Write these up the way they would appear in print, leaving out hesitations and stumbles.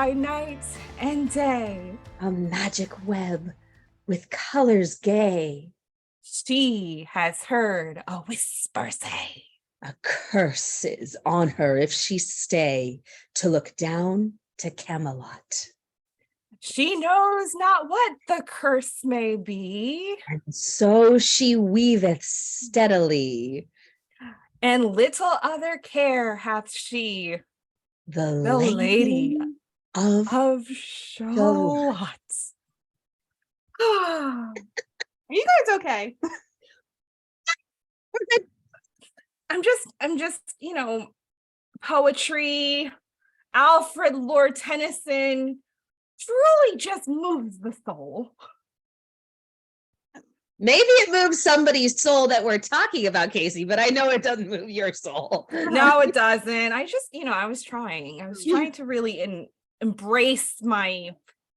by night and day. A magic web with colors gay. She has heard a whisper say, a curse is on her if she stay to look down to Camelot. She knows not what the curse may be. And so she weaveth steadily. And little other care hath she, The lady of Shalott. Are you guys okay? I'm just, poetry, Alfred Lord Tennyson truly just moves the soul. Maybe it moves somebody's soul that we're talking about, Casey, but I know it doesn't move your soul. No, it doesn't. I just, I was trying to really embrace my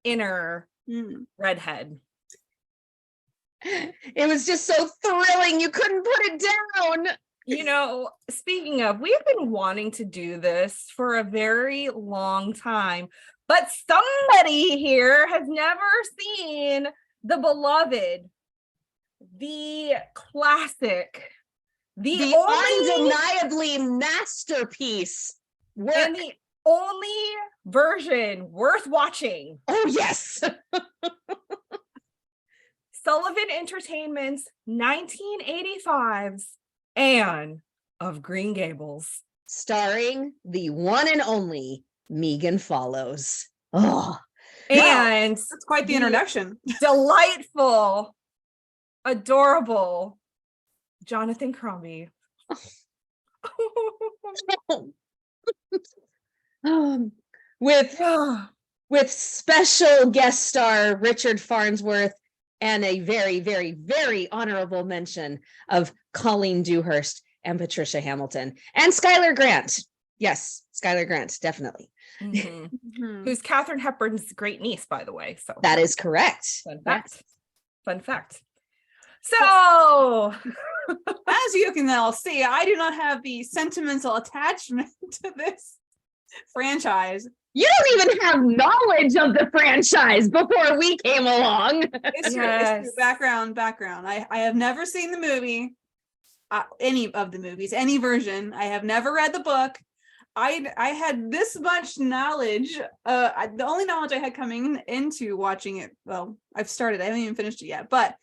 inner redhead. It was just so thrilling. You couldn't put it down. Speaking of, we've been wanting to do this for a very long time, but somebody here has never seen the beloved, the classic, the undeniably masterpiece work. And the only version worth watching. Oh, yes. Sullivan Entertainment's 1985's Anne of Green Gables. Starring the one and only Megan Follows. Oh, and that's quite the introduction. Delightful, adorable Jonathan Crombie. with special guest star Richard Farnsworth and a very, very, very honorable mention of Colleen Dewhurst and Patricia Hamilton and Skylar Grant. Yes, Skylar Grant, definitely. Who's Katharine Hepburn's great niece, by the way. So that is correct. Fun fact. So, as you can all see, I do not have the sentimental attachment to this franchise. You don't even have knowledge of the franchise before we came along. It's true. Background. I have never seen the movie, any of the movies, any version. I have never read the book. I had this much knowledge. The only knowledge I had coming into watching it, well, I've started, I haven't even finished it yet, but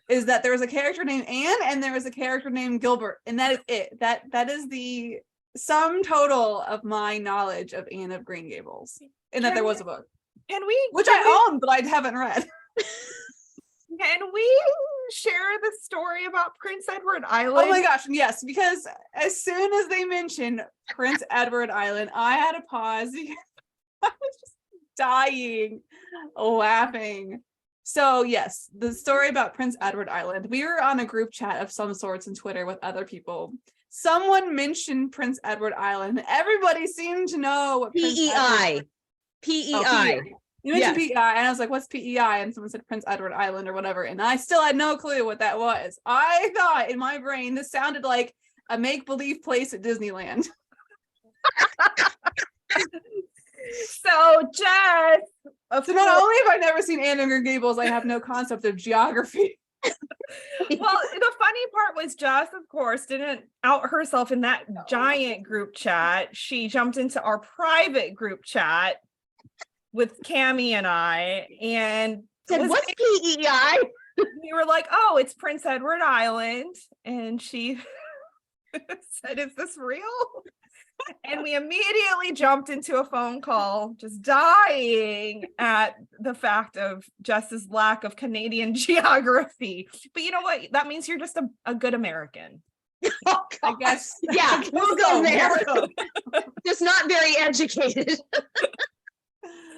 is that there was a character named Anne and there was a character named Gilbert, and that is it. That is the sum total of my knowledge of Anne of Green Gables, and that there was a book. Which I own, but I haven't read. Can we share the story about Prince Edward Island? Oh my gosh, yes, because as soon as they mentioned Prince Edward Island, I had to pause because I was just dying laughing. So yes, the story about Prince Edward Island. We were on a group chat of some sorts on Twitter with other people. Someone mentioned Prince Edward Island. Everybody seemed to know what PEI. PEI. You mentioned PEI, and I was like, what's PEI? And someone said Prince Edward Island or whatever. And I still had no clue what that was. I thought in my brain, this sounded like a make-believe place at Disneyland. So, Jess. So not only have I never seen Anne of Green Gables, I have no concept of geography. Well, the funny part was Jess, of course, didn't out herself in that giant group chat. She jumped into our private group chat with Cammie and I and said, what's PEI? We were like, oh, it's Prince Edward Island. And she said, is this real? And we immediately jumped into a phone call, just dying at the fact of Jess's lack of Canadian geography. But you know what? That means you're just a good American. Oh, I guess. Yeah, we'll go there. Just not very educated.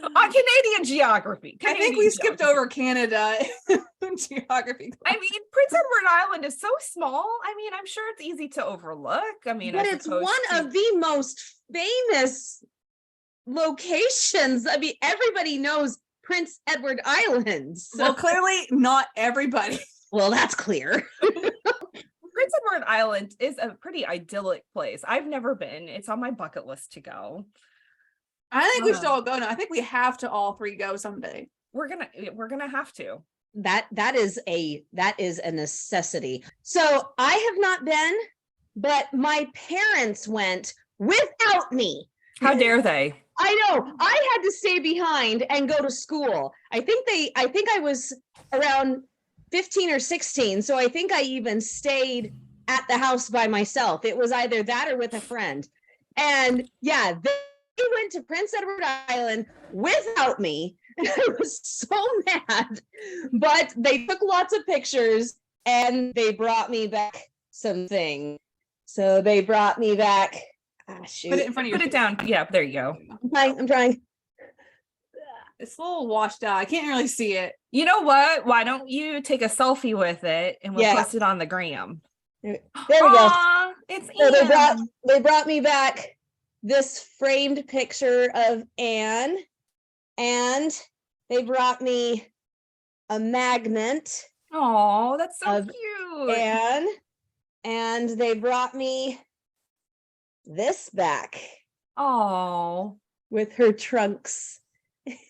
On Canadian geography. I think we skipped over Canada in geography. I mean, Prince Edward Island is so small. I mean, I'm sure it's easy to overlook. I mean, but it's one of the most famous locations. I mean, everybody knows Prince Edward Island. So. Well, clearly not everybody. Well, that's clear. Prince Edward Island is a pretty idyllic place. I've never been. It's on my bucket list to go. I think we should all go now. I think we have to all three go someday. We're gonna have to. That is a necessity. So I have not been, but my parents went without me. How dare they? I know. I had to stay behind and go to school. I think I was around 15 or 16. So I think I even stayed at the house by myself. It was either that or with a friend. And yeah, they went to Prince Edward Island without me. I was so mad, but they took lots of pictures and they brought me back something. So they brought me back. Shoot. Put it in front of you. Put it down. Yeah, there you go. I'm trying. It's a little washed out. I can't really see it. You know what? Why don't you take a selfie with it and we'll Yeah. post it on the gram? There we go. Aw, it's So Anne. they brought me back this framed picture of Anne, and they brought me a magnet Oh, that's so Of cute. Anne, and they brought me this back Oh, with her trunks.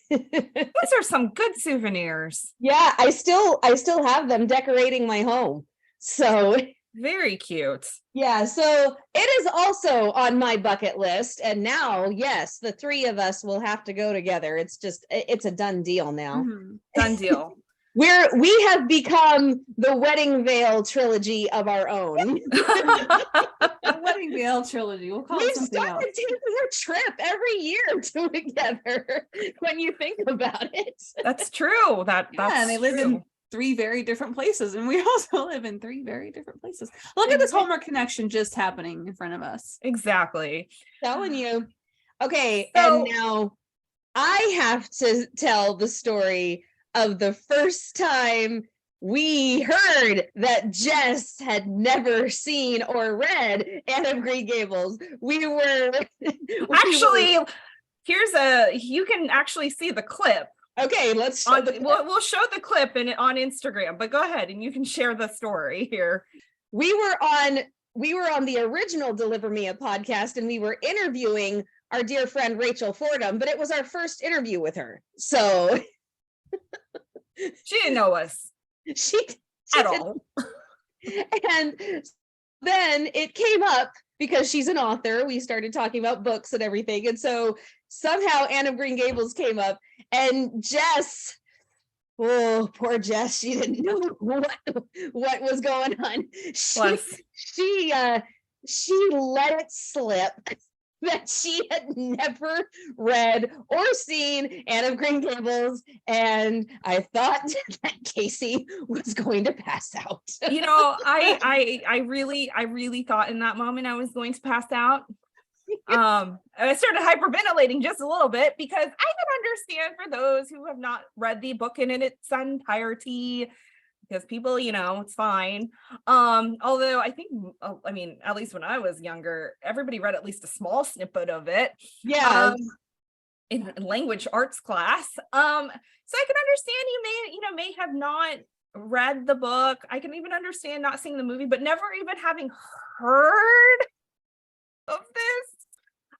these are some good souvenirs. Yeah, I still have them decorating my home. So Very cute. yeah, so it is also on my bucket list. And now, yes, the three of us will have to go together. It's a done deal now. Mhm. Done deal. We have become the Wedding Veil trilogy of our own. The Wedding Veil trilogy. We'll call We it something else. started taking a trip every year together when you think about it. That's true. That's Yeah, and they live in true. 3 very different places, and we also live in 3 very different places. Look at this Hallmark connection just happening in front of us. Exactly. Telling you. Okay, So- and now I have to tell the story of the first time we heard that Jess had never seen or read Anne of Green Gables. Actually, you can actually see the clip. Okay, let's show We'll show the clip on Instagram, but go ahead and you can share the story here. we were on the original Deliver Me a podcast, and we were interviewing our dear friend Rachel Fordham, but it was our first interview with her. So She didn't know us she at did- all. And then it came up because she's an author. We started talking about books and everything. And so somehow Anne of Green Gables came up, and Jess, oh, poor Jess, she didn't know what was going on. Bless. She let it slip that she had never read or seen Anne of Green Gables, and I thought that Casey was going to pass out. You know, I really thought in that moment I was going to pass out. I started hyperventilating just a little bit because I can understand for those who have not read the book in its entirety, because people, it's fine. Although I think, at least when I was younger, everybody read at least a small snippet of it. Yeah. In language arts class. So I can understand you may have not read the book. I can even understand not seeing the movie, but never even having heard of this.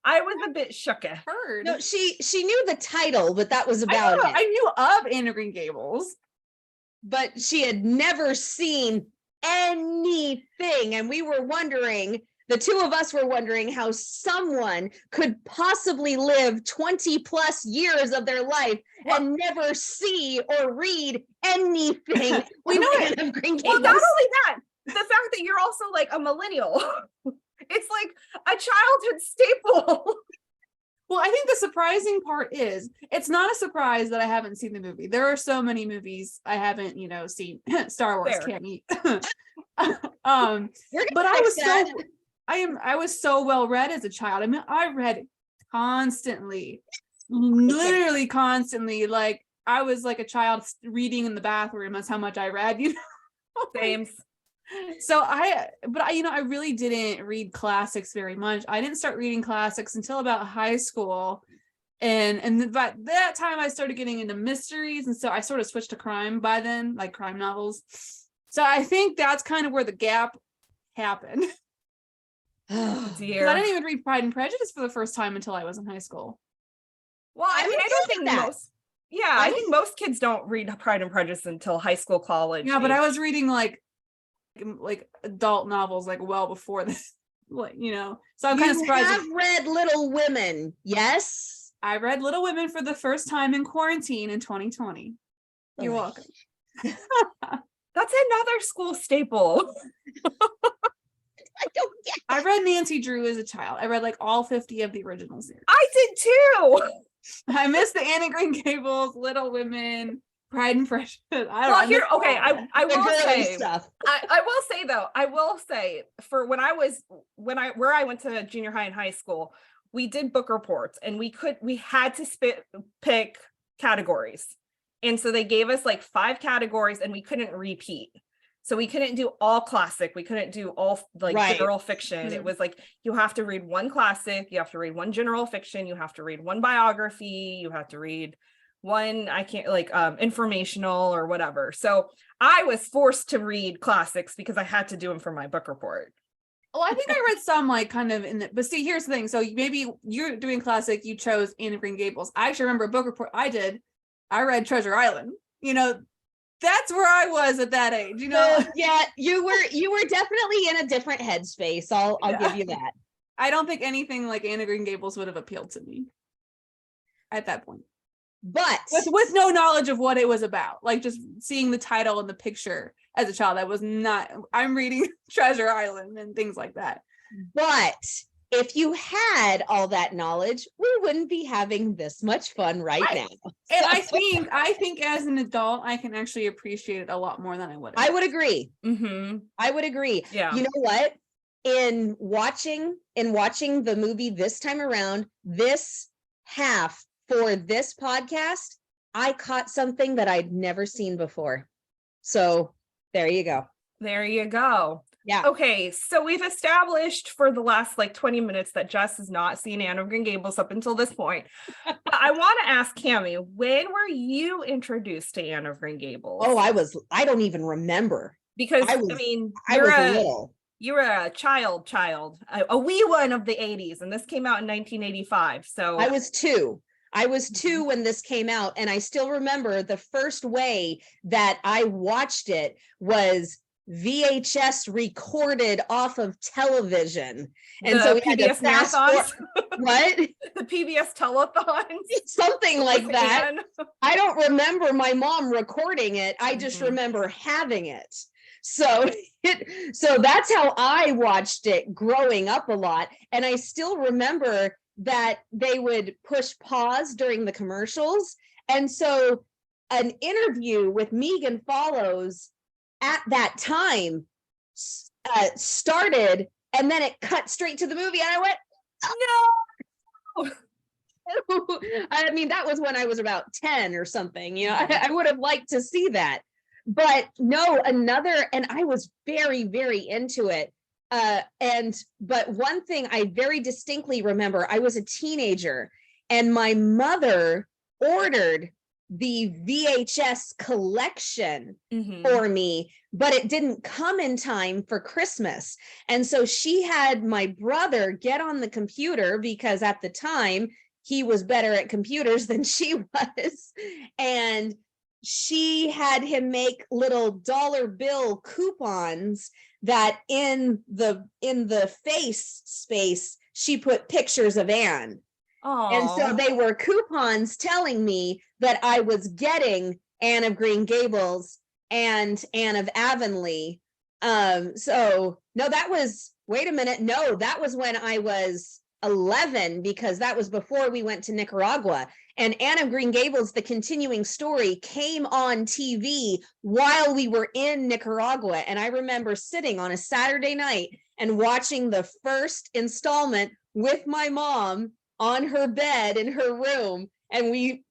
I was a bit shooketh. Heard. No, she knew the title, but that was about it. I knew of Anne of Green Gables. But she had never seen anything. And we were wondering, the two of us were wondering how someone could possibly live 20 plus years of their life and never see or read anything. We know Anne of Green Gables. Well, not only that, the fact that you're also like a millennial. It's like a childhood staple. Well, I think the surprising part is it's not a surprise that I haven't seen the movie. There are so many movies I haven't, seen. Star Wars Fair. can't eat. We're gonna But I fix that. was so well read as a child. I mean, I read constantly, literally constantly. Like I was like a child reading in the bathroom. That's how much I read. Same. So I really didn't read classics very much. I didn't start reading classics until about high school. And by that time I started getting into mysteries. And so I sort of switched to crime by then, like crime novels. So I think that's kind of where the gap happened. Oh, 'Cause dear. I didn't even read Pride and Prejudice for the first time until I was in high school. Well, I I'm mean, I okay don't with think that. most. Yeah, I think most kids don't read Pride and Prejudice until high school, college. Yeah, but I age. was reading like adult novels like well before this, like, so I'm kind of You surprised. have read Little Women, yes? I read Little Women for the first time in quarantine in 2020. You're Oh. welcome. That's another school staple. I don't get I read Nancy Drew as a child. I read like all 50 of the original series. I did too. I missed the Anne of Green Gables, Little Women, Pride and Prejudice. Well, here, okay, I the will girly say, stuff. I will say though, I will say for where I went to junior high and high school, we did book reports and we had to pick categories. And so they gave us like 5 categories and we couldn't repeat. So we couldn't do all classic. We couldn't do all like Right. general fiction. It was like, you have to read one classic, you have to read one general fiction, you have to read one biography, you have to read one, informational or whatever. So I was forced to read classics because I had to do them for my book report. Well, I think I read some like kind of but see, here's the thing. So maybe you're doing classic, you chose Anne of Green Gables. I actually remember a book report I did. I read Treasure Island. That's where I was at that age, So, yeah, you were definitely in a different headspace. I'll give you that. I don't think anything like Anne of Green Gables would have appealed to me at that point. But With no knowledge of what it was about, like just seeing the title and the picture as a child, I'm reading Treasure Island and things like that. But if you had all that knowledge, we wouldn't be having this much fun right now. And I think as an adult, I can actually appreciate it a lot more than I would. I would agree. Mm-hmm. I would agree. Yeah. You know what? In watching the movie this time around, this half for this podcast, I caught something that I'd never seen before. So there you go. There you go. Yeah. Okay, so we've established for the last 20 minutes that Jess has not seen Anne of Green Gables up until this point. But I want to ask Cammie, when were you introduced to Anne of Green Gables? Oh, I don't even remember. Because I was little. You were a child, a wee one of the 80s, and this came out in 1985. So I was 2. I was 2 when this came out, and I still remember the first way that I watched it was VHS recorded off of television. And so we had to fast forward. What? The PBS telethons? Something like that. I don't remember my mom recording it. I just remember having it. So that's how I watched it growing up a lot. And I still remember that they would push pause during the commercials. And so an interview with Megan Follows at that time started, and then it cut straight to the movie, and I went, no. I mean, that was when I was about 10 or something. I would have liked to see that, but no, and I was very, very into it. But one thing I very distinctly remember, I was a teenager and my mother ordered the VHS collection for me, but it didn't come in time for Christmas. And so she had my brother get on the computer because at the time he was better at computers than she was. And she had him make little dollar bill coupons that in the face space, she put pictures of Anne. Aww. And so they were coupons telling me that I was getting Anne of Green Gables and Anne of Avonlea. So no, wait a minute. No, that was when I was 11, because that was before we went to Nicaragua. And Anne of Green Gables, the continuing story, came on TV while we were in Nicaragua. And I remember sitting on a Saturday night and watching the first installment with my mom on her bed in her room, and we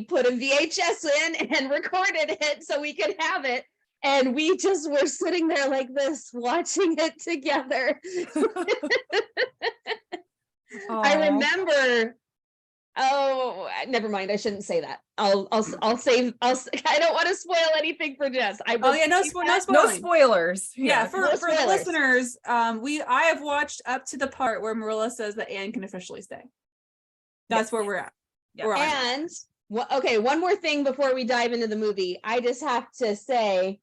put a VHS in and recorded it so we could have it, and we just were sitting there like this watching it together. I remember, oh, never mind, I shouldn't say that. I'll save. I don't want to spoil anything for Jess. No spoilers. Yeah, for spoilers. the listeners, I have watched up to the part where Marilla says that Anne can officially stay. That's where we're at. Yeah. Or And okay, one more thing before we dive into the movie. I just have to say,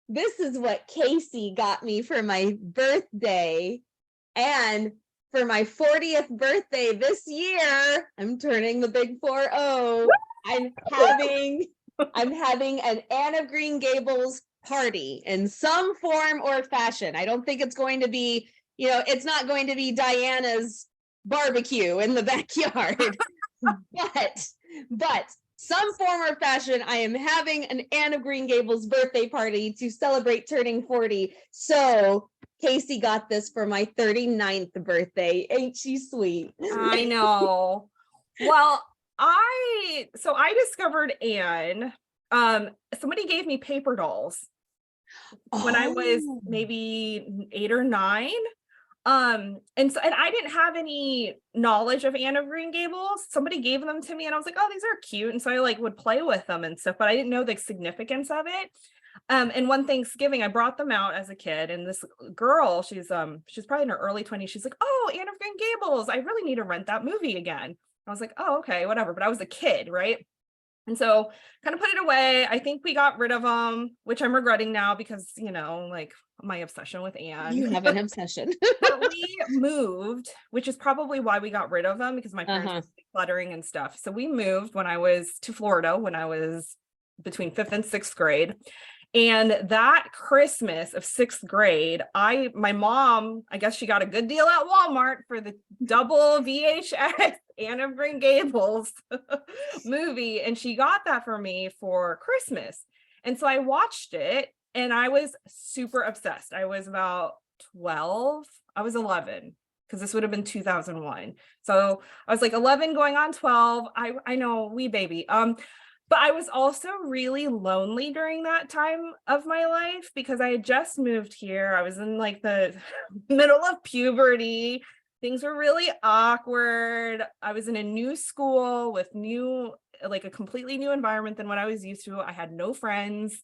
this is what Casey got me for my birthday. And for my 40th birthday this year, I'm turning the big 40. I'm having an Anne of Green Gables party in some form or fashion. I don't think it's going to be, it's not going to be Diana's barbecue in the backyard. but some form or fashion, I am having an Anne of Green Gables birthday party to celebrate turning 40. So Casey got this for my 39th birthday. Ain't she sweet? I know. Well, I discovered Anne. Somebody gave me paper dolls when I was maybe 8 or 9. And I didn't have any knowledge of Anne of Green Gables. Somebody gave them to me and I was like, oh, these are cute. And so I like would play with them and stuff, but I didn't know the significance of it. And one Thanksgiving, I brought them out as a kid, and this girl, she's probably in her early 20s. She's like, oh, Anne of Green Gables, I really need to rent that movie again. I was like, oh, okay, whatever. But I was a kid, right? And so kind of put it away. I think we got rid of them, which I'm regretting now because, like my obsession with Anne. You have an obsession. But we moved, which is probably why we got rid of them, because my parents were decluttering and stuff. So we moved when I was to Florida when I was between 5th and 6th grade. And that Christmas of 6th grade, my mom, I guess she got a good deal at Walmart for the double VHS Anne of Green Gables movie. And she got that for me for Christmas. And so I watched it and I was super obsessed. I was about 12. I was 11 because this would have been 2001. So I was like 11 going on 12. I know, wee baby. But I was also really lonely during that time of my life because I had just moved here. I was in like the middle of puberty. Things were really awkward. I was in a new school with a completely new environment than what I was used to. I had no friends.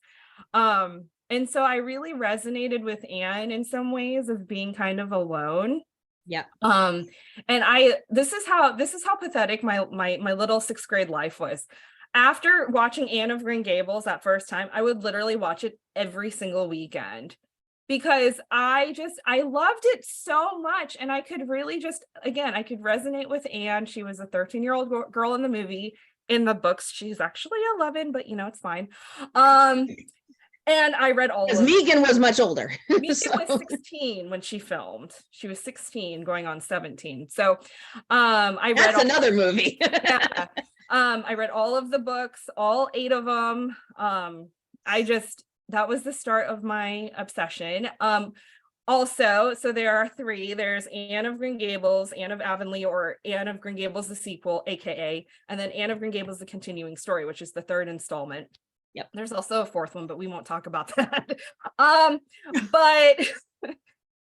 And so I really resonated with Anne in some ways of being kind of alone. Yeah. And this is how pathetic my little 6th grade life was. After watching Anne of Green Gables that first time, I would literally watch it every single weekend because I loved it so much. And I could really I could resonate with Anne. She was a 13-year-old girl in the movie. In the books, she's actually 11, but it's fine. And I read all of Megan was much older. Megan was 16 when she filmed. She was 16 going on 17. So I read That's another movie. Yeah. I read all of the books, all 8 of them. That was the start of my obsession. Also, so there are 3. There's Anne of Green Gables, Anne of Avonlea, or Anne of Green Gables, the sequel, AKA, and then Anne of Green Gables, the continuing story, which is the 3rd installment. Yep. There's also a 4th one, but we won't talk about that.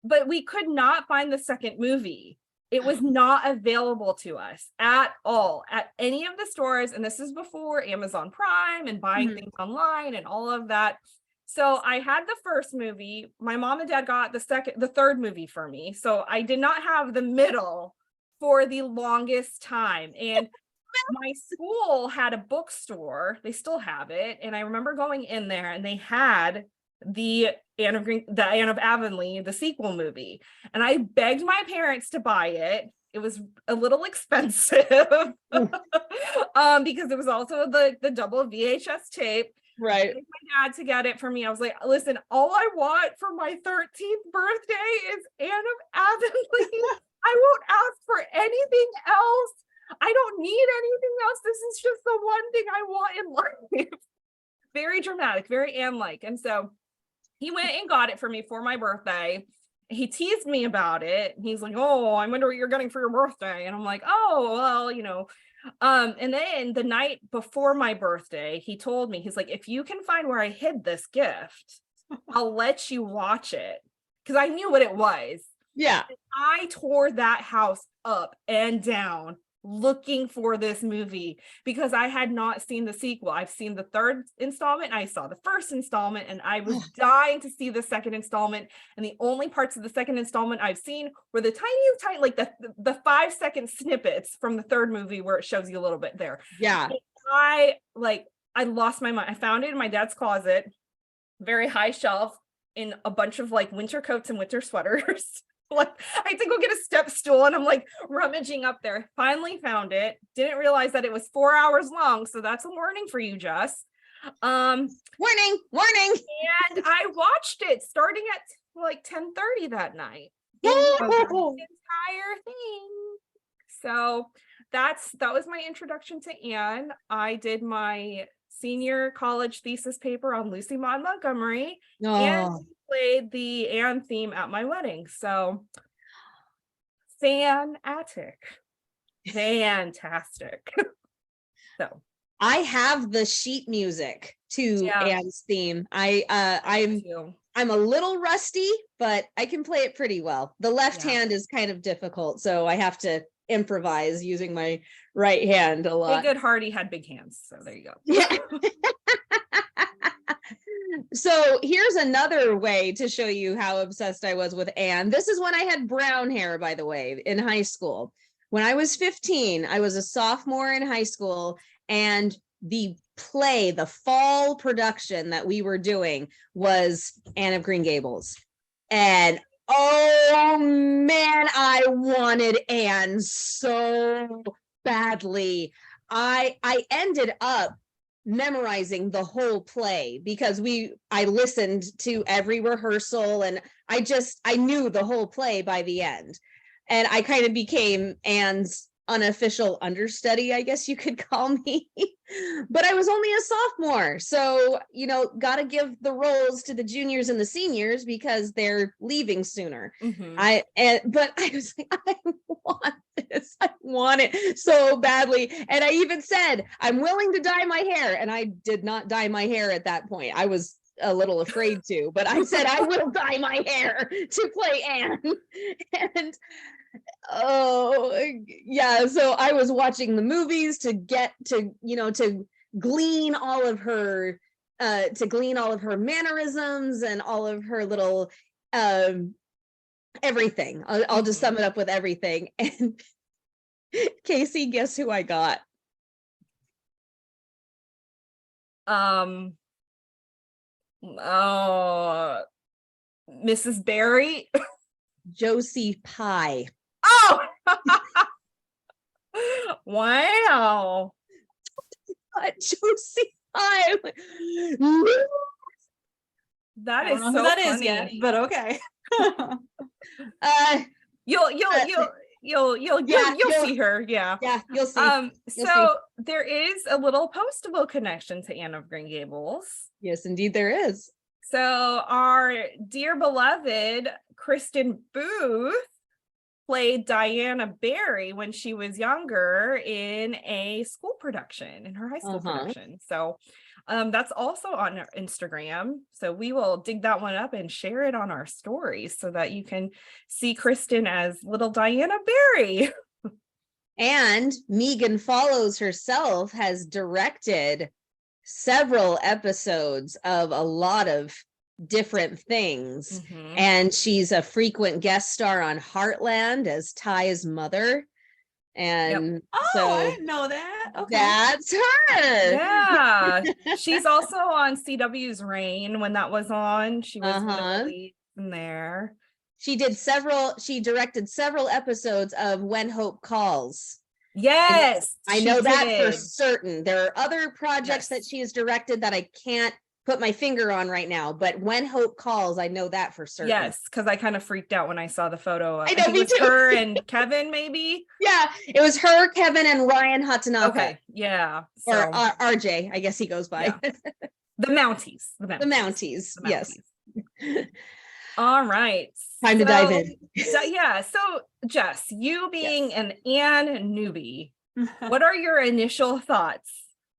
But we could not find the second movie. It was not available to us at all at any of the stores. And this is before Amazon Prime and buying things online and all of that. So I had the first movie. My mom and dad got the 3rd movie for me. So I did not have the middle for the longest time. And my school had a bookstore. They still have it. And I remember going in there and they had the Anne of Avonlea, the sequel movie. And I begged my parents to buy it. It was a little expensive because it was also the double VHS tape. Right. I begged my dad to get it for me. I was like, listen, all I want for my 13th birthday is Anne of Avonlea. I won't ask for anything else. I don't need anything else. This is just the one thing I want in life. Very dramatic, very Anne-like. And so he went and got it for me for my birthday. He teased me about it. He's like, oh, I wonder what you're getting for your birthday. And I'm like, oh, well, and then the night before my birthday, he told me, he's like, if you can find where I hid this gift, I'll let you watch it. Because I knew what it was. Yeah. I tore that house up and down looking for this movie because I had not seen the sequel. I've seen the third installment, I saw the first installment, and I was dying to see the second installment. And the only parts of the second installment I've seen were the tiny, like the 5-second snippets from the third movie where it shows you a little bit there. Yeah. I lost my mind. I found it in my dad's closet, very high shelf, in a bunch of like winter coats and winter sweaters. Like I had to go get a step stool and I'm like rummaging up there. Finally found it. Didn't realize that it was 4 hours long. So that's a warning for you, Jess. Warning. And I watched it starting at like 10:30 that night. The entire thing. So that was my introduction to Anne. I did my senior college thesis paper on Lucy Maud Montgomery and played the Anne theme at my wedding. So fantastic. So I have the sheet music to Anne's theme. I'm a little rusty, but I can play it pretty well. The left hand is kind of difficult, so I have to improvise using my right hand a lot. Hey, good Hardy had big hands, so there you go. Yeah. So here's another way to show you how obsessed I was with Anne. This is when I had brown hair, by the way, in high school. When I was 15, I was a sophomore in high school, and the fall production that we were doing was Anne of Green Gables. And oh man, I wanted Anne so badly. I ended up memorizing the whole play because I listened to every rehearsal, and I knew the whole play by the end. And I kind of became Anne's unofficial understudy, I guess you could call me. But I was only a sophomore, so got to give the roles to the juniors and the seniors because they're leaving sooner. But I was like, I want this, I want it so badly. And I even said, I'm willing to dye my hair, and I did not dye my hair at that point. I was a little afraid to, but I said I will dye my hair to play Anne. And so I was watching the movies to get to glean all of her mannerisms and all of her little everything. I'll just sum it up with everything. And Casey, guess who I got? Mrs. Barry. Josie Pye. Oh, wow. Josie Pye. That is so that funny. is yet, but okay. You'll see her. Yeah, you'll see. So there is a little postable connection to Anne of Green Gables. Yes, indeed there is. So our dear beloved Kristen Booth played Diana Barry when she was younger in a school production, in her high school production. So that's also on our Instagram. So we will dig that one up and share it on our stories so that you can see Kristen as little Diana Barry. And Megan Follows herself has directed several episodes of a lot of different things, and she's a frequent guest star on Heartland as Ty's mother. And so I didn't know that. Okay, that's her. Yeah, she's also on CW's Reign when that was on. She was one of the leads in there. She directed several episodes of When Hope Calls. Yes, I know that for certain. There are other projects that she has directed that I can't put my finger on right now, but When Hope Calls, I know that for certain. Yes, because I kind of freaked out when I saw the photo. I know, me too. Her and Kevin, maybe. Yeah, it was her, Kevin, and Ryan Hatanaka. Okay, yeah, or RJ, I guess he goes by. Yeah. The Mounties. Yes. All right. Time to dive in. So Jess, you being an Anne newbie, what are your initial thoughts?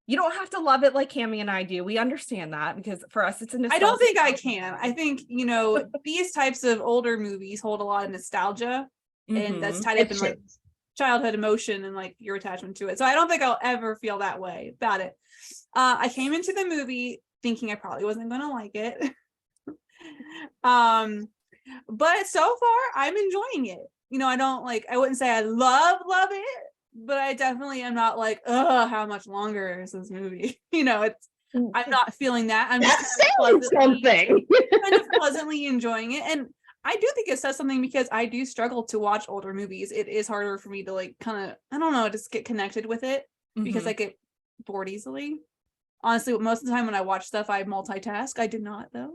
You don't have to love it like Cammie and I do. We understand that because for us, it's a nostalgia. I don't think I can. I think, these types of older movies hold a lot of nostalgia, and that's tied up in like childhood emotion and like your attachment to it. So I don't think I'll ever feel that way about it. I came into the movie thinking I probably wasn't going to like it. But so far I'm enjoying it. You know, I wouldn't say I love it, but I definitely am not like, oh, how much longer is this movie? You know, I'm not feeling that. I'm just That's saying something. kind of pleasantly enjoying it. And I do think it says something because I do struggle to watch older movies. It is harder for me to like kind of, I don't know, just get connected with it because I get bored easily. Honestly, most of the time when I watch stuff, I multitask. I do not though.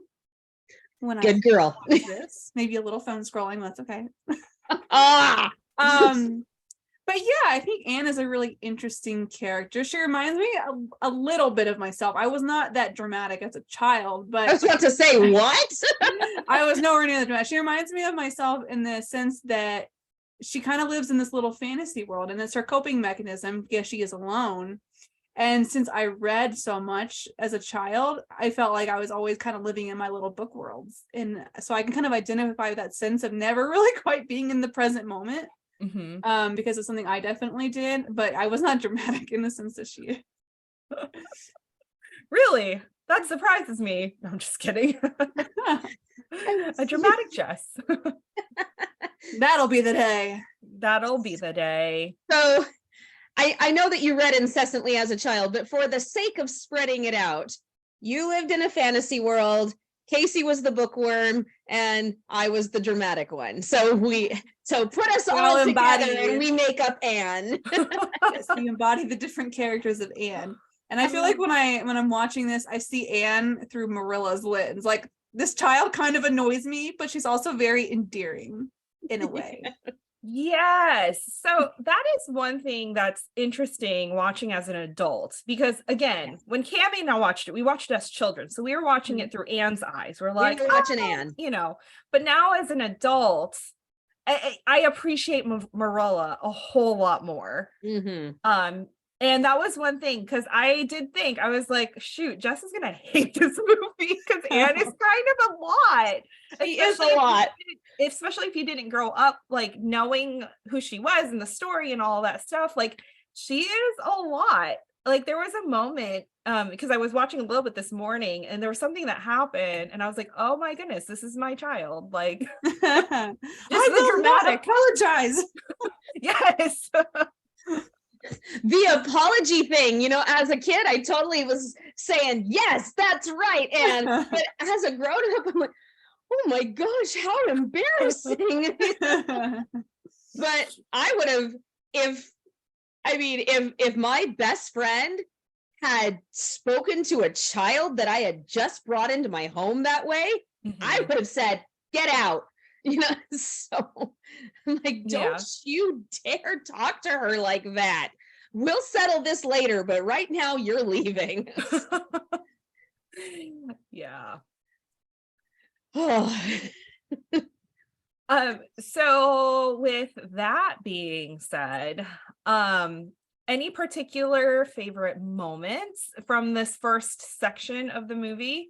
When Good girl. watch this, maybe a little phone scrolling, that's okay. But yeah, I think Anne is a really interesting character. She reminds me a little bit of myself. I was not that dramatic as a child, but I was about to say, what? I was nowhere near the dramatic. She reminds me of myself in the sense that she kind of lives in this little fantasy world, and it's her coping mechanism because she is alone. And since I read so much as a child, I felt like I was always kind of living in my little book worlds. And so I can kind of identify with that sense of never really quite being in the present moment. Because it's something I definitely did, but I was not dramatic in the sense that she is. Really? That surprises me. No, I'm just kidding. A dramatic Jess. That'll be the day. That'll be the day. So I know that you read incessantly as a child, but for the sake of spreading it out, you lived in a fantasy world. Casey was the bookworm and I was the dramatic one. So put us all together and we make up Anne. Yes, you embody the different characters of Anne. And I feel like when I'm watching this, I see Anne through Marilla's lens. Like, this child kind of annoys me, but she's also very endearing in a way. Yes. So that is one thing that's interesting watching as an adult, because again, when Cammie and I watched it, we watched it as children. So we were watching it through Anne's eyes. We're like, we were watching Anne, you know, but now as an adult, I appreciate Marilla a whole lot more. And that was one thing, because I did think, I was like, shoot, Jess is gonna hate this movie because Anne is kind of a lot. She is a lot. Especially if you didn't grow up like knowing who she was and the story and all that stuff. Like, she is a lot. Like, there was a moment, because I was watching a little bit this morning and there was something that happened and I was like, oh my goodness, this is my child. Like, I will not apologize. Yes. The apology thing, you know, as a kid, I totally was saying, yes, that's right. And but as a grown up, I'm like, oh my gosh, how embarrassing. But I would have, if my best friend had spoken to a child that I had just brought into my home that way, I would have said, get out. You know, so I'm like, don't you dare talk to her like that. We'll settle this later, but right now you're leaving. Yeah. Oh. So with that being said, any particular favorite moments from this first section of the movie?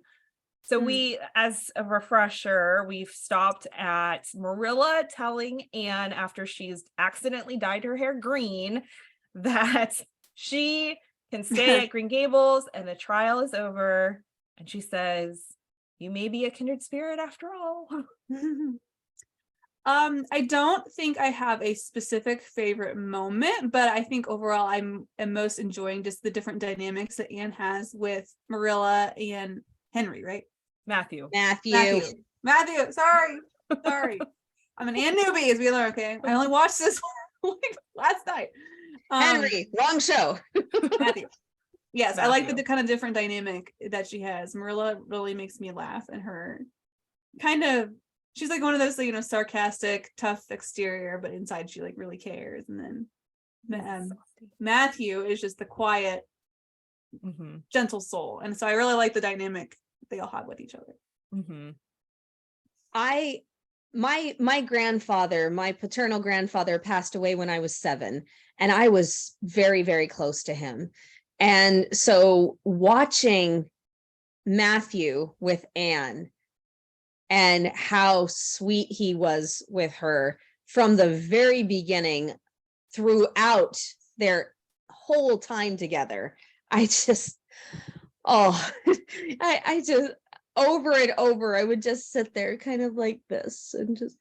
So we, as a refresher, we've stopped at Marilla telling Anne, after she's accidentally dyed her hair green, that she can stay at Green Gables and the trial is over. And she says, you may be a kindred spirit after all. I don't think I have a specific favorite moment, but I think overall am most enjoying just the different dynamics that Anne has with Marilla and Henry, right? Matthew. Sorry. I'm an Anne newbie, as we learn. Okay, I only watched this like last night. Henry, wrong show. Matthew. Yes, Matthew. I like the kind of different dynamic that she has. Marilla really makes me laugh, and her kind of, she's like one of those, you know, sarcastic, tough exterior, but inside she like really cares. And then Matthew is just the quiet, gentle soul, and so I really like the dynamic they all have with each other. My grandfather, my paternal grandfather, passed away when I was 7, and I was very, very close to him. And so watching Matthew with Anne and how sweet he was with her from the very beginning throughout their whole time together. I just, oh, I just, over and over, I would just sit there kind of like this and just,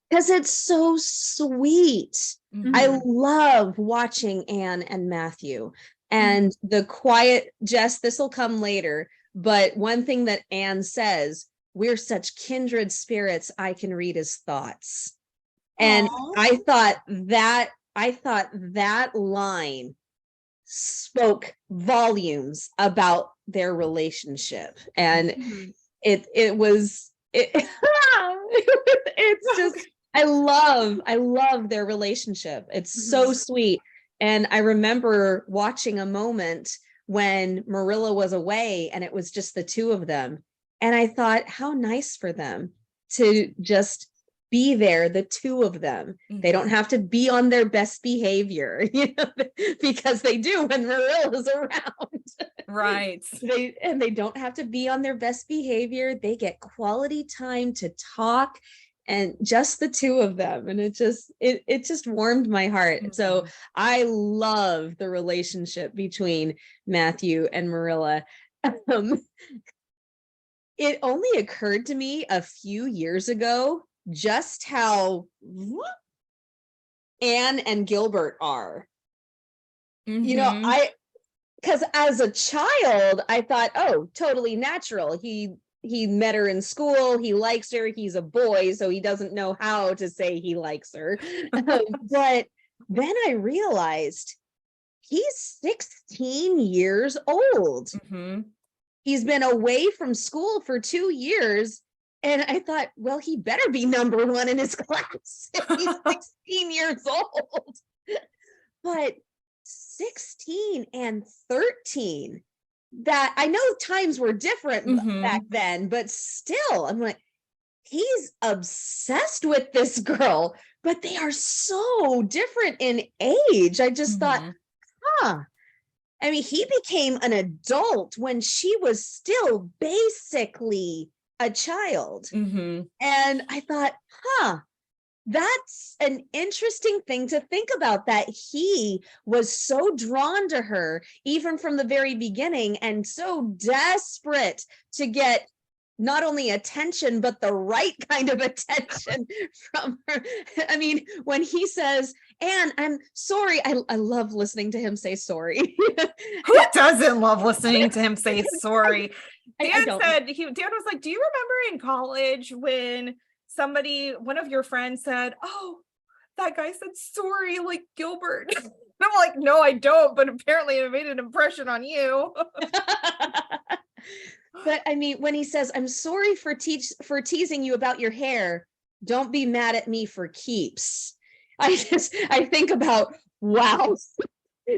because it's so sweet. I Mhm. love watching Anne and Matthew and the quiet, Jess, this will come later, but one thing that Anne says, we're such kindred spirits, I can read his thoughts. And Aw. I thought that line spoke volumes about their relationship. And Mhm. it was it's just I love their relationship. It's so sweet. And I remember watching a moment when Marilla was away and it was just the two of them. And I thought, how nice for them to just be there, the two of them. They don't have to be on their best behavior, because they do when Marilla's around. Right. They don't have to be on their best behavior. They get quality time to talk, and just the two of them. And it just warmed my heart. So Mhm. I love the relationship between Matthew and Marilla. It only occurred to me a few years ago just how Anne and Gilbert are. Mhm. Because as a child, I thought, oh, totally natural. He met her in school. He likes her. He's a boy, so he doesn't know how to say he likes her. But then I realized he's 16 years old. Mhm. He's been away from school for 2 years. And I thought, well, he better be number one in his class if he's 16 years old. But 16 and 13, that I know times were different back Mhm. then, but still, I'm like, he's obsessed with this girl, but they are so different in age. I just thought, Mhm. huh. I mean, he became an adult when she was still basically a child. Mhm. And I thought, huh, that's an interesting thing to think about, that he was so drawn to her even from the very beginning and so desperate to get not only attention but the right kind of attention from her. I mean, when he says, Anne, I'm sorry, I love listening to him say sorry. Who doesn't love listening to him say sorry? I don't. Dan was like, do you remember in college when one of your friends said, oh, that guy said sorry like Gilbert? And I'm like, no, I don't, but apparently it made an impression on you. But I mean, when he says, I'm sorry for teasing you about your hair, don't be mad at me for keeps. I think about, wow,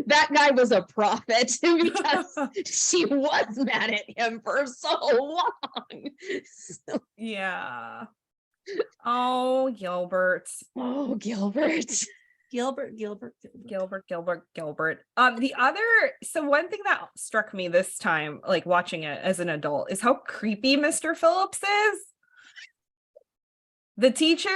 that guy was a prophet because she was mad at him for so long. Yeah. Oh, Gilbert. Oh, Gilbert. Gilbert. So one thing that struck me this time, like watching it as an adult, is how creepy Mr. Phillips is. The teacher.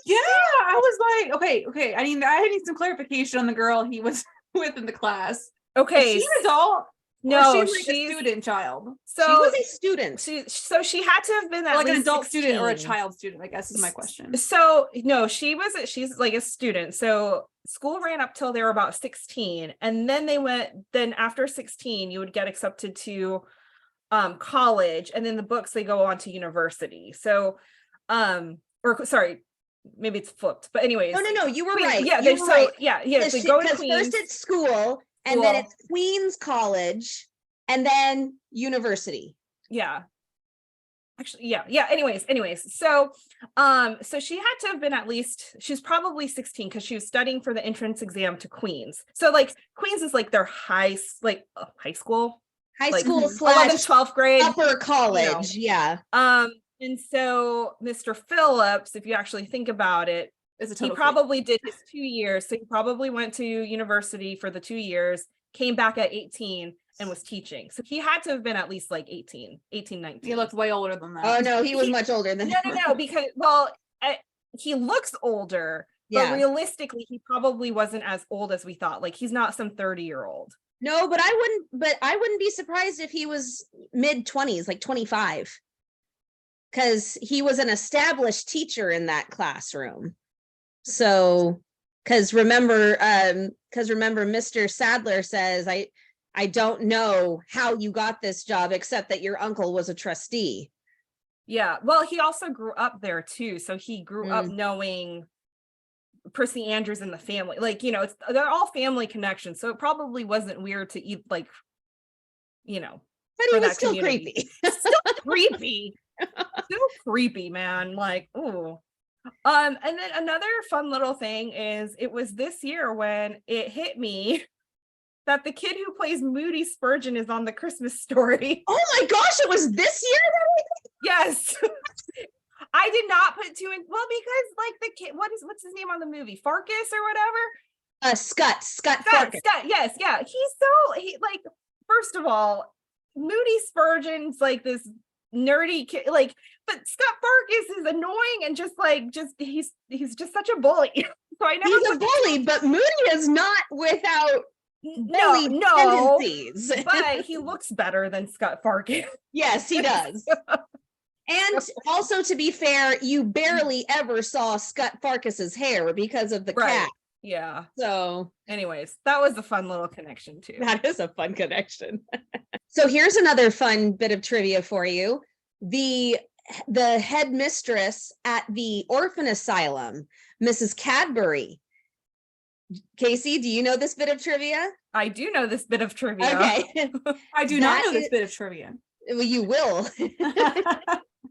Yeah, I was like, okay. I need some clarification on the girl he was with in the class. Okay. Is she an adult? No, or she's like a student child. She was a student. She had to have been at like least an adult 16. student or a child student, I guess is my question. So no, she's like a student. So school ran up till they were about 16. And then after 16, you would get accepted to college. And then the books, they go on to university. So or sorry, maybe it's flipped. But anyways. No, you were Queens, right. Yeah, you were right. Yeah. They go to Queens. First it's school, and then it's Queens College, and then university. Yeah. Actually, yeah. Anyways. So she had to have been she's probably 16 because she was studying for the entrance exam to Queens. So like Queens is like their high school. High Like school / 11th, 12th grade. Upper college, yeah. And so Mr. Phillips, if you actually think about it, he probably did his 2 years. So he probably went to university for the 2 years, came back at 18 and was teaching. So he had to have been at least like 18, 19. He looked way older than that. Oh no, he was much older than that. No, because he looks older, but Yeah. realistically, he probably wasn't as old as we thought. Like he's not some 30-year-old. No, but I wouldn't be surprised if he was mid-20s, like 25. Because he was an established teacher in that classroom. So, because remember, Mr. Sadler says, I don't know how you got this job, except that your uncle was a trustee. Yeah. Well, he also grew up there too. So he grew up knowing Percy Andrews and the family. Like, they're all family connections. So it probably wasn't weird to eat, like, But he was still creepy. Still creepy. Still creepy, man. Like, ooh. And then another fun little thing is it was this year when it hit me that the kid who plays Moody Spurgeon is on the Christmas Story. Oh my gosh, it was this year? Yes. I did not put two in. Well, because like the kid, what's his name on the movie? Farkas or whatever? Scott Farkas. Scott, yes, yeah. He like, first of all, Moody Spurgeon's like this nerdy kid, like, but Scott Farkas is annoying and he's just such a bully. So I never He's a bully, but Moody is not without bully no tendencies. But he looks better than Scott Farkas. Yes, he does. And also, to be fair, you barely ever saw Scott Farkas's hair because of the cat. Yeah. So anyways, that was a fun little connection too. That is a fun connection. So here's another fun bit of trivia for you. The headmistress at the orphan asylum, Mrs. Cadbury. Casey, do you know this bit of trivia? I do know this bit of trivia. Okay. I do not know this bit of trivia. Well, you will.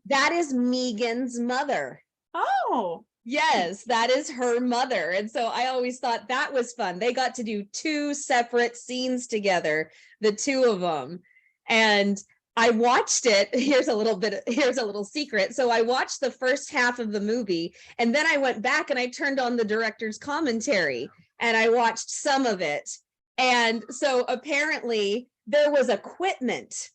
That is Megan's mother. Oh. Yes, that is her mother. And so I always thought that was fun. They got to do 2 separate scenes together, the 2 of them. And I watched it. Here's a little secret. So I watched the first half of the movie, and then I went back and I turned on the director's commentary and I watched some of it. And so apparently there was equipment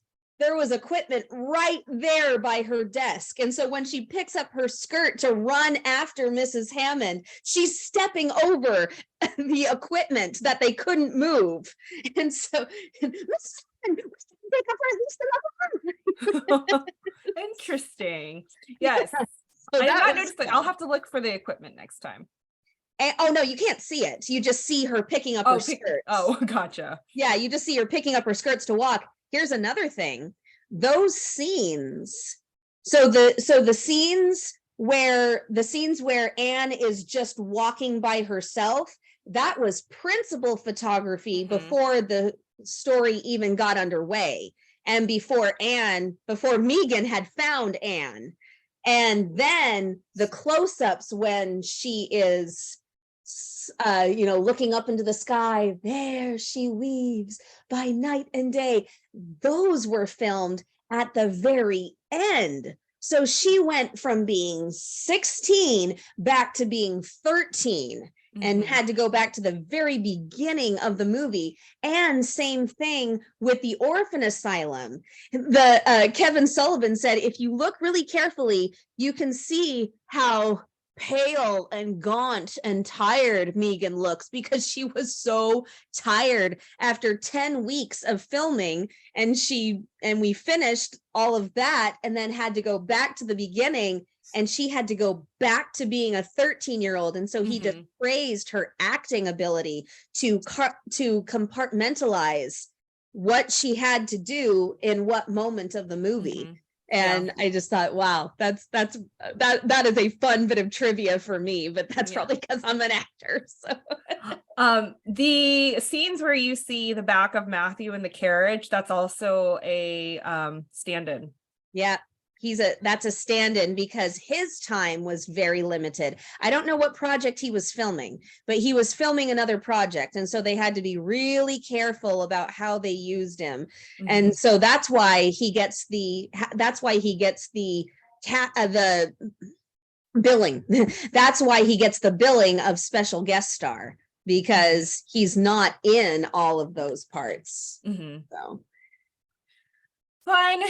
right there by her desk. And so when she picks up her skirt to run after Mrs. Hammond, she's stepping over the equipment that they couldn't move. And so, Mrs. Hammond, pick up her at least another one. Interesting. Yes. So I did not notice that. I'll have to look for the equipment next time. And, oh no, you can't see it. You just see her picking up her skirts. Oh, gotcha. Yeah, you just see her picking up her skirts to walk. Here's another thing. Those scenes. So the scenes where Anne is just walking by herself, that was principal photography before the story even got underway, and before Megan had found Anne. And then the close-ups when she is looking up into the sky, there she weaves by night and day, those were filmed at the very end. So she went from being 16 back to being 13 and had to go back to the very beginning of the movie. And same thing with the orphan asylum. Kevin Sullivan said, if you look really carefully, you can see how pale and gaunt and tired Megan looks, because she was so tired after 10 weeks of filming, and we finished all of that and then had to go back to the beginning, and she had to go back to being a 13-year-old. And so he just praised her acting ability to compartmentalize what she had to do in what moment of the movie. And I just thought, wow, that is a fun bit of trivia for me, but that's probably because I'm an actor. So the scenes where you see the back of Matthew in the carriage, that's also a stand-in. Yeah, that's a stand-in because his time was very limited. I don't know what project he was filming, but he was filming another project, and so they had to be really careful about how they used him. And so that's why he gets the billing. That's why he gets the billing of special guest star, because he's not in all of those parts. So fun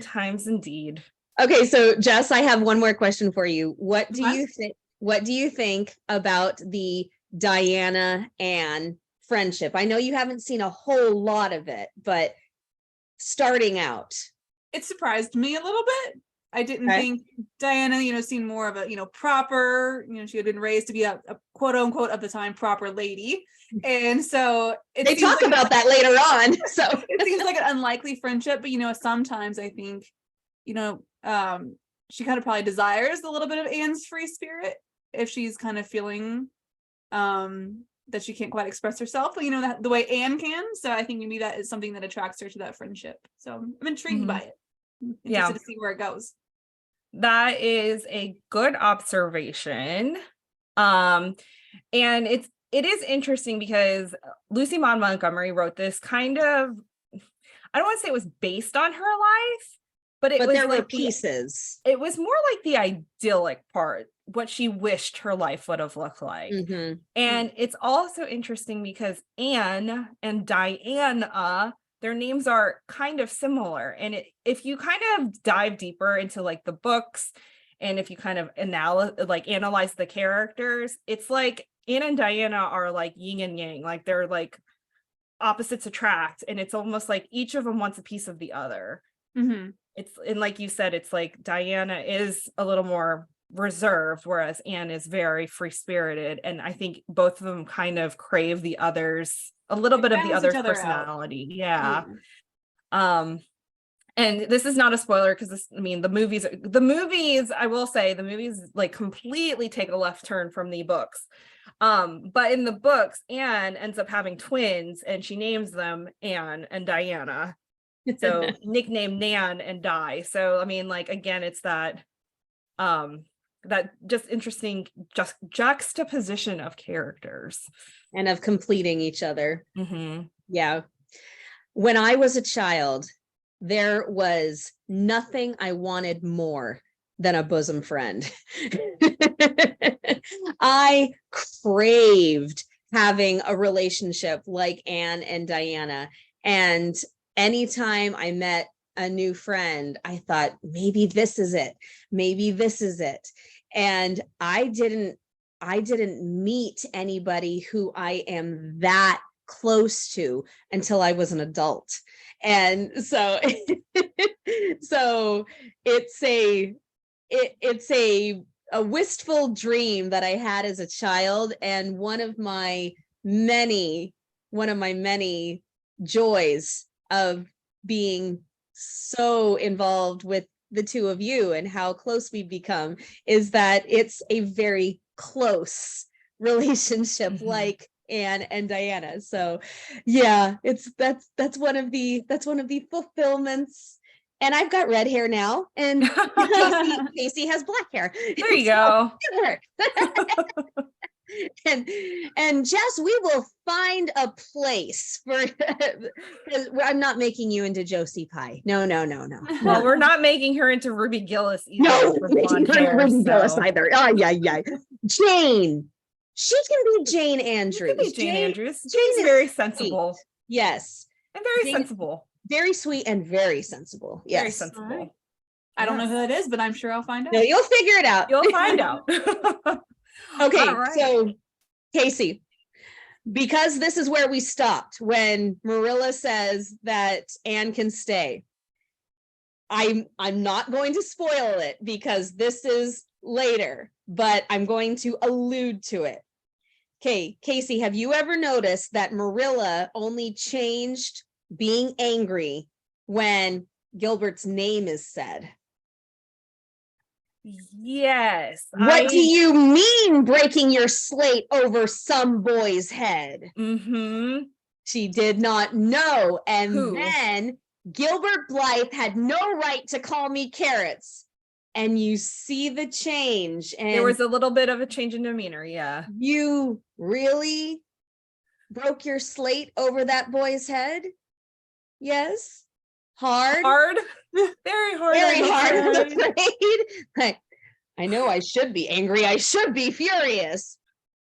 times indeed. Okay, so Jess, I have one more question for you. What do Uh-huh. you think? What do you think about the Diana Anne friendship? I know you haven't seen a whole lot of it, but starting out. It surprised me a little bit. I didn't Okay. think Diana, seemed more of a, proper, she had been raised to be a quote unquote at the time proper lady. And so They talk about that later on. So it seems like an unlikely friendship, but sometimes I think, she kind of probably desires a little bit of Anne's free spirit if she's kind of feeling that she can't quite express herself, that the way Anne can. So I think maybe that is something that attracts her to that friendship. So I'm intrigued by it. I'm interested to see where it goes. That is a good observation. And it is interesting because Lucy Maud Montgomery wrote this kind of, I don't want to say it was based on her life, but it was there were like pieces. It was more like the idyllic part, what she wished her life would have looked like. Mm-hmm. And it's also interesting because Anne and Diana, their names are kind of similar. And if you kind of dive deeper into like the books, and if you kind of analyze the characters, it's like Anne and Diana are like yin and yang, like they're like opposites attract, and it's almost like each of them wants a piece of the other. Mm-hmm. And like you said, it's like Diana is a little more reserved, whereas Anne is very free spirited, and I think both of them kind of crave the others, a little bit of the other's personality. Yeah. And this is not a spoiler because the movies, I will say the movies like completely take a left turn from the books. But in the books, Anne ends up having twins and she names them Anne and Diana. So nicknamed Nan and Di. So again, it's that that just interesting juxtaposition of characters and of completing each other. Mm-hmm. Yeah. When I was a child, there was nothing I wanted more than a bosom friend. I craved having a relationship like Anne and Diana. And anytime I met a new friend, I thought, maybe this is it. Maybe this is it. And I didn't meet anybody who I am that close to until I was an adult. And so so it's a wistful dream that I had as a child, and one of my many joys of being so involved with the two of you and how close we've become is that it's a very close relationship, mm-hmm. like Anne and Diana. So yeah, that's one of the fulfillments. And I've got red hair now, and Casey has black hair. There you go. And Jess, we will find a place for, because I'm not making you into Josie Pye. No. Well, we're not making her into Ruby Gillis either. No, Ruby Gillis either. Oh, yeah. Jane. She can be Jane Andrews. She can be Jane Andrews. Jane's very sensible. Sweet. Yes. And very sensible. Very sweet and very sensible. Yes. Very sensible. Right. I don't know who that is, but I'm sure I'll find out. No, you'll figure it out. You'll find out. Okay, right. So Casey, because this is where we stopped when Marilla says that Anne can stay. I'm not going to spoil it because this is later, but I'm going to allude to it. Okay, Casey, have you ever noticed that Marilla only changed being angry when Gilbert's name is said? Yes. What do you mean breaking your slate over some boy's head? Mm-hmm. She did not know. And Who? Then Gilbert Blythe had no right to call me carrots. And you see the change. And there was a little bit of a change in demeanor. Yeah. You really broke your slate over that boy's head? Yes. Hard. Very hard. Very hard, I'm afraid. I know I should be angry. I should be furious.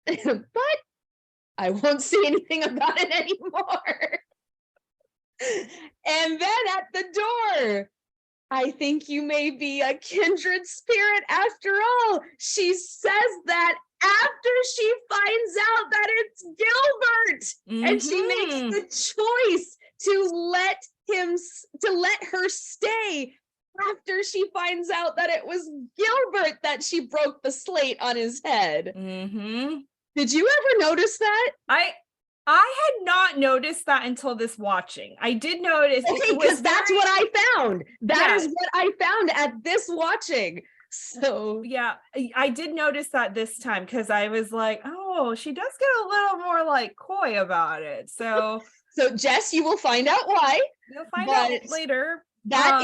But I won't say anything about it anymore. And then at the door, I think you may be a kindred spirit after all. She says that after she finds out that it's Gilbert, and she makes Mhm. the choice to let her stay after she finds out that it was Gilbert that she broke the slate on his head. Mhm. Did you ever notice that? I had not noticed that until this watching. I did notice Okay, it was because that's very, what I found. That is Yeah. what I found at this watching. So yeah, I did notice that this time because I was like, oh, she does get a little more like coy about it. So Jess, you will find out why. you'll find But out later. that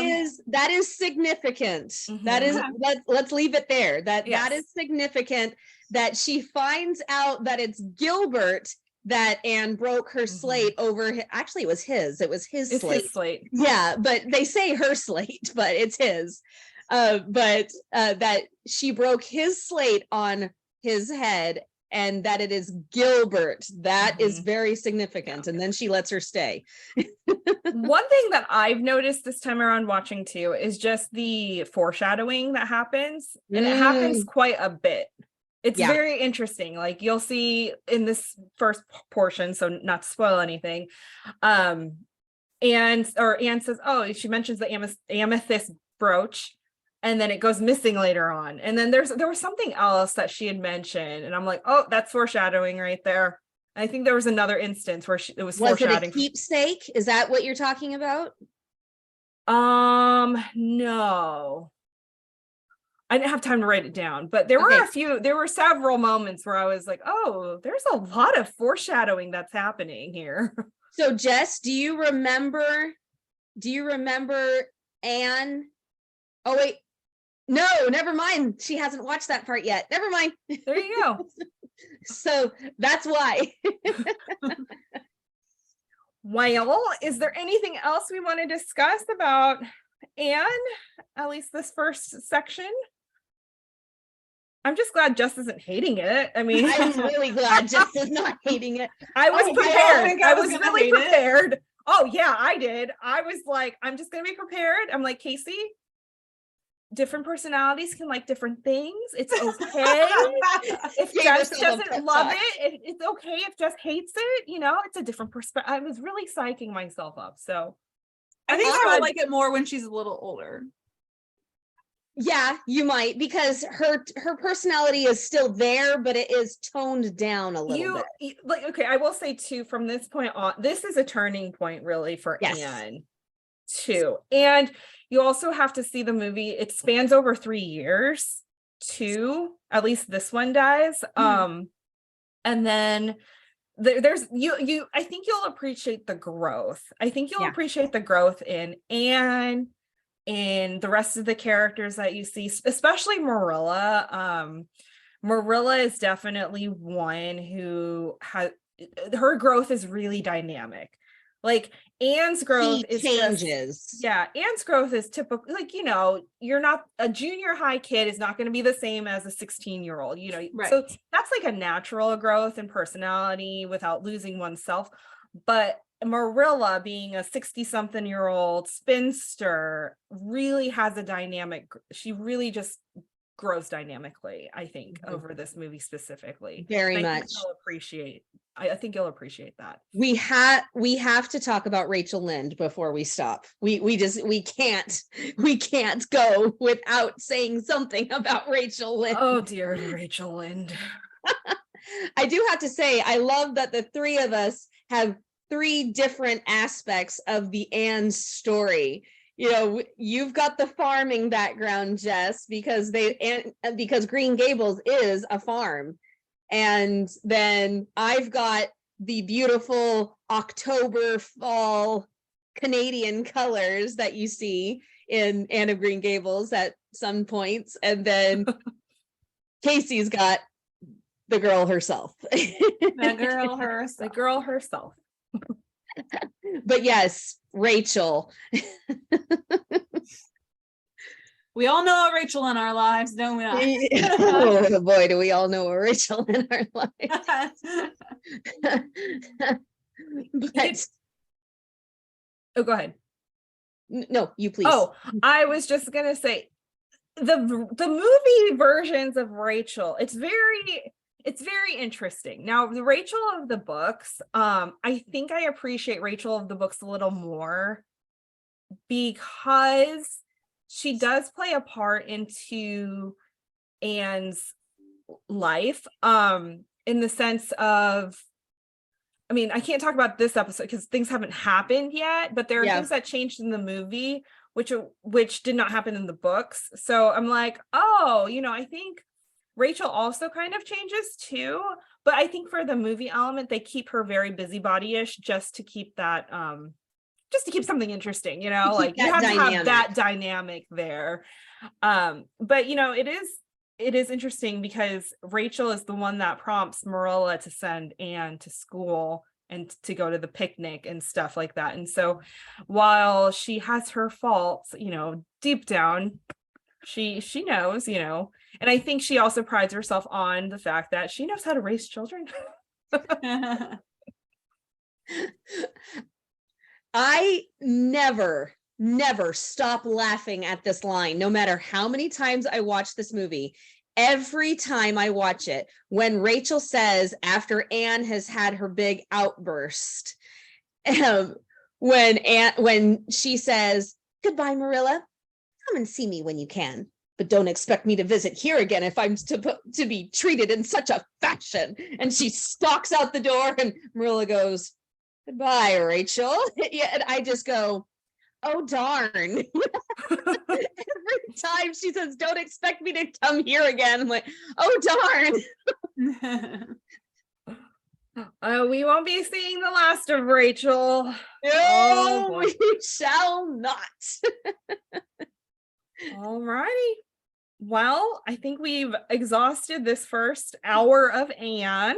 is significant. That is, Mhm. let's leave it there. That Yes. is significant that she finds out that it's Gilbert that Anne broke her slate over. Actually, it was his It's slate. his slate. Yeah, but they say her slate, but it's his. That she broke his slate on his head, and that it is Gilbert. That is very significant. And then she lets her stay. One thing that I've noticed this time around watching too is just the foreshadowing that happens, and it happens quite a bit. It's Yeah. very interesting. Like you'll see in this first portion, so not to spoil anything. Anne says, oh, she mentions the amethyst brooch, and then it goes missing later on. And then there was something else that she had mentioned, and I'm like, oh, that's foreshadowing right there. I think there was another instance where it was Was it a foreshadowing. keepsake? Is that what you're talking about? No. I didn't have time to write it down, but there were several moments where I was like, oh, there's a lot of foreshadowing that's happening here. So Jess, do you remember Anne? Oh wait, no, never mind. She hasn't watched that part yet. Never mind. There you go. So that's why. Well, is there anything else we want to discuss about Anne? At least this first section? I'm just glad Jess isn't hating it. I mean, I'm really glad Jess is not hating it. I was I don't prepared. think I I was was gonna really hate it. prepared. Oh yeah, I did. I was like, I'm just gonna be prepared. I'm like, Casey, different personalities can like different things. It's okay. If Gave Jess herself a doesn't pep love talk. it's okay if Jess hates it. It's a different perspective. I was really psyching myself up. So I think I'm I glad- would like it more when she's a little older. Yeah, you might, because her personality is still there, but it is toned down a little bit. Like, okay, I will say too, from this point on, this is a turning point really for Yes. Anne too. And you also have to see the movie. It spans over 3 years too. At least this one does. And then there's you I think you'll appreciate the growth. I think you'll appreciate the growth in Anne, in the rest of the characters that you see, especially Marilla. Marilla is definitely one who has her growth is really dynamic. Like Anne's growth is changes. Anne's growth is typical. Like, you're not a junior high kid is not going to be the same as a 16-year-old, Right. So that's like a natural growth in personality without losing oneself. But Marilla, being a 60-something-year-old spinster, really has a dynamic. She really just grows dynamically, I think, over this movie specifically. Very And much. I think you'll appreciate that. We have to talk about Rachel Lynde before we stop. We can't go without saying something about Rachel Lynde. Oh dear, Rachel Lynde. I do have to say, I love that the three of us have 3 different aspects of the Anne story. You've got the farming background, Jess, because Green Gables is a farm. And then I've got the beautiful October fall Canadian colors that you see in Anne of Green Gables at some points. And then Casey's got the girl herself. The girl herself. But yes, Rachel. We all know a Rachel in our lives, don't we? Oh boy, do we all know a Rachel in our lives. But Oh, go ahead. No, you please. Oh, I was just gonna say the movie versions of Rachel, it's very interesting. Now, the Rachel of the books, I think I appreciate Rachel of the books a little more because she does play a part into Anne's life, in the sense of, I mean, I can't talk about this episode because things haven't happened yet, but there are things that changed in the movie which did not happen in the books. So I'm like, oh, I think Rachel also kind of changes too, but I think for the movie element, they keep her very busybody-ish just to keep that, just to keep something interesting, like you have to have that dynamic there. But it is interesting because Rachel is the one that prompts Marilla to send Anne to school and to go to the picnic and stuff like that. And so while she has her faults, deep down, she knows, and I think she also prides herself on the fact that she knows how to raise children. I never stop laughing at this line, no matter how many times I watch this movie. Every time I watch it, when Rachel says, after Anne has had her big outburst, when she says, "Goodbye, Marilla, come and see me when you can, but don't expect me to visit here again if I'm to be treated in such a fashion," and she stalks out the door, and Marilla goes, "Goodbye, Rachel." Yeah, and I just go, oh darn. Every time she says, "Don't expect me to come here again," I'm like, oh darn. We won't be seeing the last of Rachel. No, we shall not. All righty. Well, I think we've exhausted this first hour of Anne.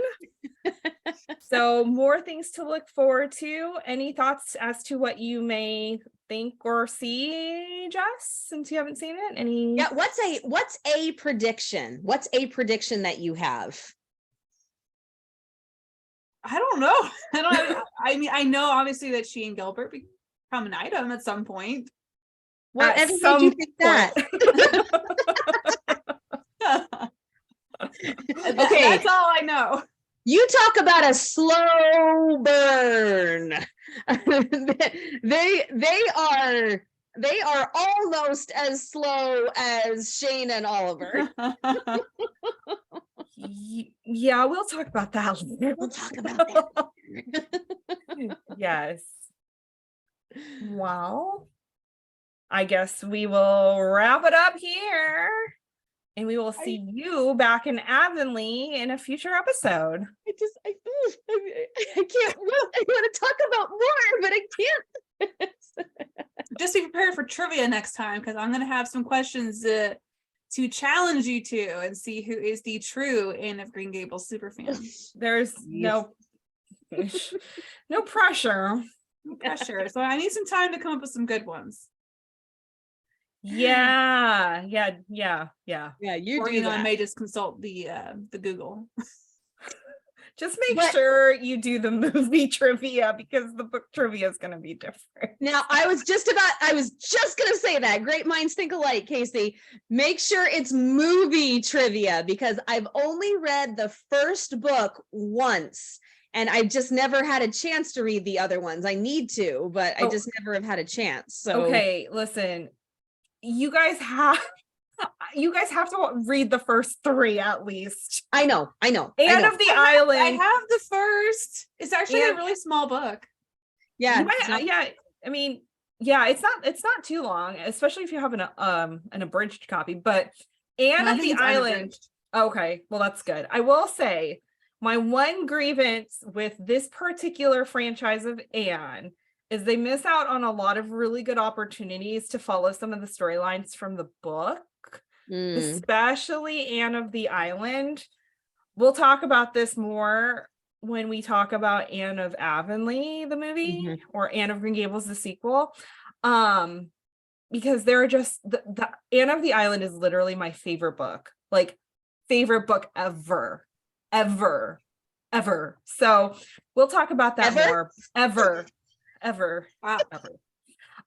So more things to look forward to. Any thoughts as to what you may think or see, Jess, since you haven't seen it? Yeah, what's a prediction? What's a prediction that you have? I don't know. I mean, I know obviously that she and Gilbert become an item at some point. Whatever made you think that? Okay, that's all I know. You talk about a slow burn. They are almost as slow as Shane and Oliver. Yeah, we'll talk about that later. We'll talk about that. Yes. Well, I guess we will wrap it up here. And we will see you back in Avonlea in a future episode. I can't. I want to talk about more, but I can't. Just be prepared for trivia next time, because I'm going to have some questions to challenge you to and see who is the true Anne of Green Gables superfan. There's no pressure. No pressure. So I need some time to come up with some good ones. Yeah. You or, do that. I may just consult the Google. Just make sure you do the movie trivia, because the book trivia is going to be different. Now, I was just going to say that. Great minds think alike, Casey. Make sure it's movie trivia, because I've only read the first book once, and I just never had a chance to read the other ones. I need to, but I just never have had a chance. So okay, listen. You guys have to read the first 3 at least. I know. Anne of the Island. I have the first. It's actually a really small book. Yeah. I mean, yeah, it's not too long, especially if you have an abridged copy. But Anne of the Island. Okay, well, that's good. I will say my one grievance with this particular franchise of Anne is they miss out on a lot of really good opportunities to follow some of the storylines from the book, especially Anne of the Island. We'll talk about this more when we talk about Anne of Avonlea, the movie, or Anne of Green Gables, the sequel. Because they're just, the Anne of the Island is literally my favorite book, like favorite book ever. So we'll talk about that more. Ever.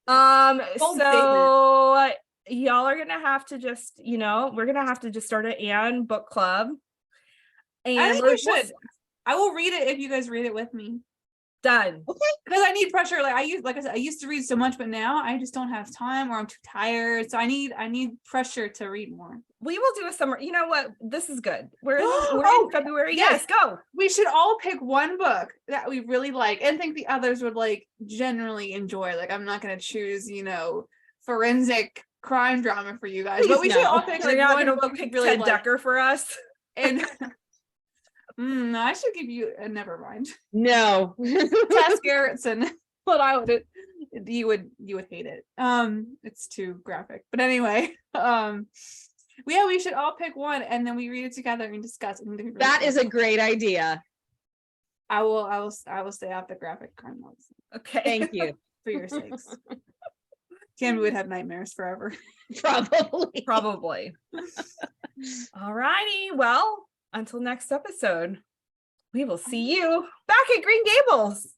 Bold So y'all are gonna have to just, we're gonna have to just start an Anne book club. And I think we should. I will read it if you guys read it with me. Done. Okay. Because I need pressure. Like I said, I used to read so much, but now I just don't have time or I'm too tired. So I need pressure to read more. We will do a summer. You know what? This is good. We're in Oh, February. yes. Yes, go. We should all pick one book that we really like and think the others would like generally enjoy. Like I'm not gonna choose, forensic crime drama for you guys. Please But we should no. all pick You're like not one gonna book we pick really Ted like. Decker for us. And I should give you never mind. No. Tess Gerritsen. But you would hate it. It's too graphic. But anyway, we should all pick one and then we read it together and discuss. Really That is a great idea. I will stay off the graphic crime ones Okay. Thank you. for your sakes. Tammy would have nightmares forever. Probably. Probably. All righty. Well, until next episode, we will see you back at Green Gables.